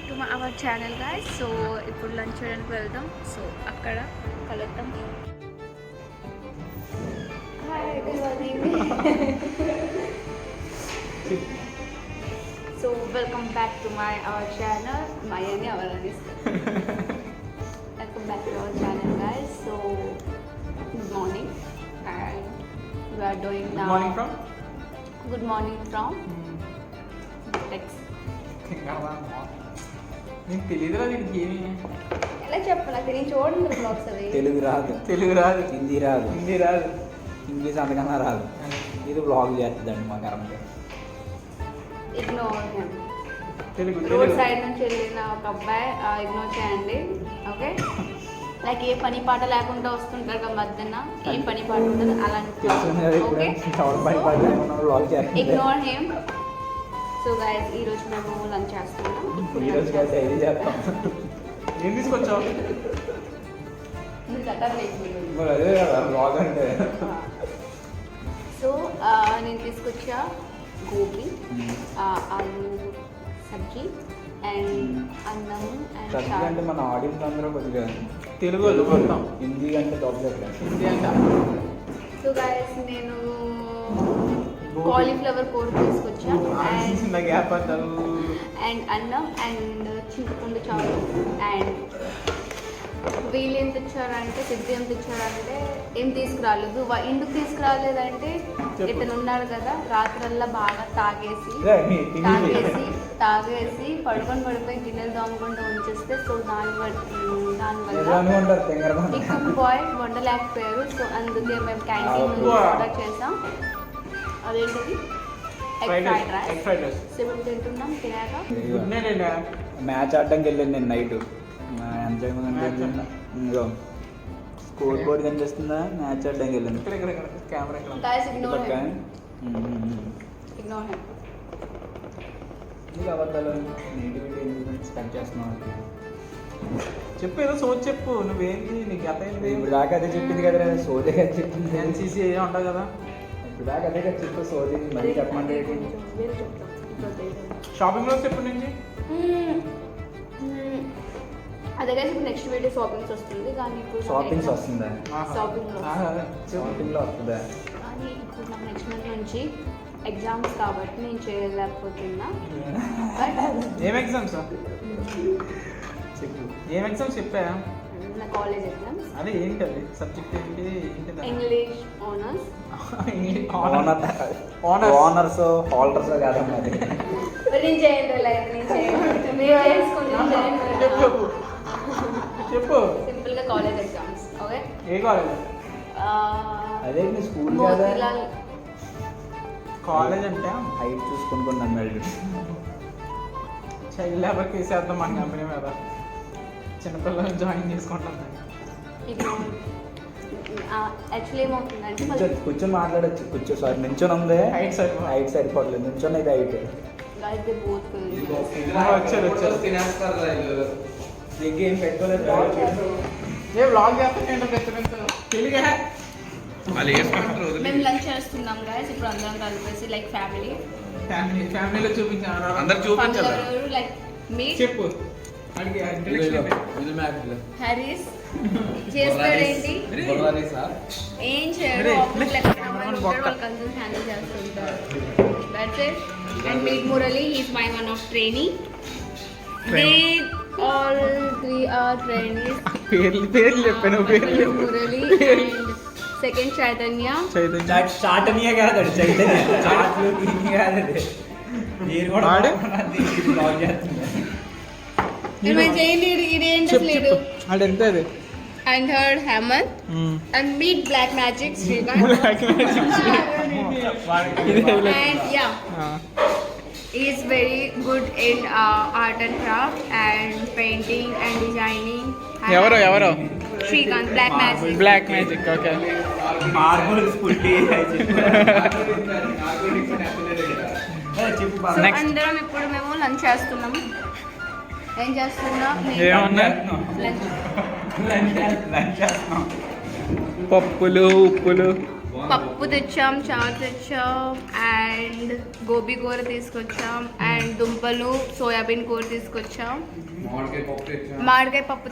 Back to our channel guys. So ఇప్పుడు lunch చేయడానికి వెళ్దాం. సో అక్కడ కలుద్దాం. Hi so welcome back to our channel. My అని అవన్నీ welcome back to our channel guys. So good morning and we are doing now good morning from Text. నీకు తెలియదురా దీనికి ఏమి ఎలా చెప్పాలి? నేను చూడండి బ్లాగ్స్ అవి. తెలుగు రాదు, హిందీ రాదు, ఇంగ్లీష్ అంతకన్నా రాదు. ఇది బ్లాగ్ చేస్తుందండి మా current. Ignore Telugu road side నుంచి వెళ్ళిన ఒక అబ్బాయి ఇగ్నోర్ చేయండి. ఓకే, లైక్ ఏ పని పాట లేకుండా వస్తుంటారు కదా మధ్యన, ఏ పని పాట ఉంటుంది అలాంటి. Okay, ignore him. So guys ఈరోజు మేము లంచ్ చేస్తున్నాం. ఏం తీసుకొచ్చావు? సో నేను తీసుకొచ్చా గోబీ, ఆలు సబ్జీ అండ్ అన్నం అండ్ చారు. అంటే మన ఆడియన్స్ అందరూ కొద్దిగా తెలుగు మొత్తం హిందీ అంటే హిందీ అంట. సో గైస్ నేను కాలీఫ్లవర్ కూర తీసుకొచ్చా అండ్ అన్నం అండ్ చింతపండు చారు. అండ్ వీళ్ళు ఏం తెచ్చారంటే, సిద్ధు ఏం తెచ్చారంటే ఏం తీసుకురాలేదు. ఎందుకు తీసుకురాలేదంటే ఇతను ఉన్నాడు కదా, రాత్రల్లా బాగా తాగేసి పడిపోయి గిన్నెలు దోమకుండా ఉంచేస్తే, సో దానివల్ల ఎక్కువ బాయ్ వండలేకపోయారు. సో అందుకే మేము క్యాంటీన్ నుంచి ఆర్డర్ చేసాం. అదేంటది ఎగ్ ఫ్రైడ్ రైస్. సివిల్ తింటున్నాం. తినాక మ్యాచ్ ఆడడానికి వెళ్ళాను నేను నైట్. స్కోర్ బోర్డ్ కనిపిస్తుందా? మ్యాచ్ ఆడడానికి వెళ్ళాను. అబద్ధాలు స్పెండ్ చేస్తున్నావు. చెప్పు, ఏదో సోచ్ చెప్పు. నువ్వేంటి నీకు గత ఏంటి? ఇప్పుడు దాకా అదే చెప్పింది కదా, సోదే కదా చెప్పింది. ఎన్సీసీ ఏ ఉంటావు కదా, ఇప్పుడు దాకా అదే కదా చెప్పు. సోది మళ్ళీ చెప్పమంటే షాపింగ్ మాల్స్ ఎప్పటి నుంచి? అదే కదా ఇప్పుడు నెక్స్ట్ వీడియో షాపింగ్స్ వస్తుంది. కానీ ఇప్పుడు షాపింగ్స్ వస్తుందా? షాపింగ్లో వస్తుందా? కానీ ఇప్పుడు నాకు నెక్స్ట్ మంత్ నుంచి ఎగ్జామ్స్ కాబట్టి నేను చేయలేకపోతున్నా. ఏం ఎగ్జామ్స్? చెప్పు. ఏం ఎగ్జామ్స్ చెప్పా? నా కాలేజ్ ఎగ్జామ్స్. అదే ఏంటి, అది సబ్జెక్ట్ ఏంటి? English honours. ఆనర్స్ హోల్డర్స్ కాదమ్మా. నేను చేయండి, లైక్ నేను చేయండి, మీరు చేసుకుంటే చెప్పు. సింపుల్ గా కాలేజ్ ఎగ్జామ్స్. ఓకే, ఏ కాలేజ్? అదే నీ స్కూల్ కదా. కాలేజ్ అంటే హైట్ చూసుకుంటున్నాను మేడం. చైల్డ్ లేబర్ కేసేద్దాం మన కంపెనీ మీద. చిన్నపిల్లలు జాయిన్ చేసుకుంటాం. యాక్చువల్లీ ఏమవుతుందంటే కూర్చొని మాట్లాడచ్చు. సారీ నించొని ఉంది. హైట్ సరిపోవట్లేదు. నించొని అయితే హైట్ వచ్చారు. ఏం పెట్టుకోలేదు. ఏ వ్లాగ్ చేస్తాంటే తెలుగు మేము లంచ్ చేస్తున్నాం గైస్. ఇప్పుడు అందరం కలిపేసి లైక్ ఫ్యామిలీలో చూపించారు. అందరు చూపించారు. లైక్ మీ చెప్పు. హరీస్ చేస్తాడేంటి, ఏం చేయడు, వాళ్ళు కన్సర్న్ హ్యాండిల్ చేస్తుంటారు. That's it. And meet Murali, he's my one of trainee. All three are trainees. పేర్లు చెప్పాను. Murali and second Chaitanya. చాటనీయ కాదు, చైతన్య. చాట్లు కాదు. మీరు కూడా ఇదేంటి ఎంత అది? And heard Hemant and meet Black Magic Srikanth. And yeah, he is very good in art and craft and painting and designing. ఎవరో Srikanth, Black Magic. Okay. So అందరం ఇప్పుడు మేము లంచ్ చేస్తున్నాం. ఏం చేస్తున్నాం? పప్పులు, ఉప్పులు. పప్పు తెచ్చాం, చారు తెచ్చాం, అండ్ గోబీ కూర తీసుకొచ్చాం, అండ్ దుంపలు సోయాబీన్ కూర తీసుకొచ్చాం, మామిడికాయ పప్పు